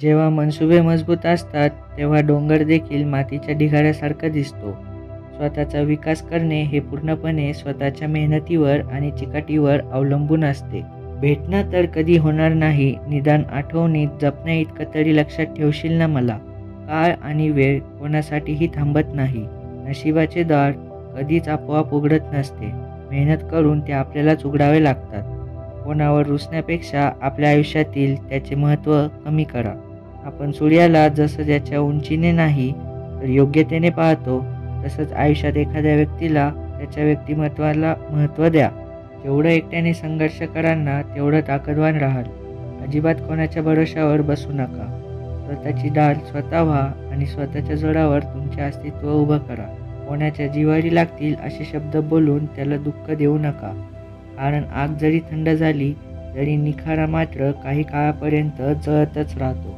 जेव्हा मनसुबे मजबूत असतात तेव्हा डोंगर देखील मातीच्या ढिगाऱ्यासारखा दिसतो. स्वतःचा विकास करणे हे पूर्णपणे स्वतःच्या मेहनतीवर आणि चिकाटीवर अवलंबून असते. भेटणं तर कधी होणार नाही, निदान आठवणीत जपण्याइतकं तरी लक्षात ठेवशील ना मला. काळ आणि वेळ कोणासाठीही थांबत नाही. नशिबाचे दार कधीच आपोआप उघडत नसते. मेहनत करून ते आपल्यालाच उघडावे लागतात. कोणावर रुसण्यापेक्षा आपल्या आयुष्यातील त्याचे महत्त्व कमी करा. आपण सूर्याला जसं त्याच्या उंचीने नाही तर योग्यतेने पाहतो, तसंच आयुष्यात एखाद्या व्यक्तीला त्याच्या व्यक्तिमत्त्वाला महत्त्व द्या. जेवढं एकट्याने संघर्ष कराल ना तेवढं ताकदवान राहाल. अजिबात कोणाच्या भरोश्यावर बसू नका. स्वतःची ढाल स्वतः व्हा आणि स्वतःच्या जोरावर तुमचे अस्तित्व उभं करा. कोणाच्या जिव्हारी लागतील असे शब्द बोलून त्याला दुःख देऊ नका, कारण आग जरी थंड झाली तरी निखारा मात्र काही काळापर्यंत जळतच राहतो.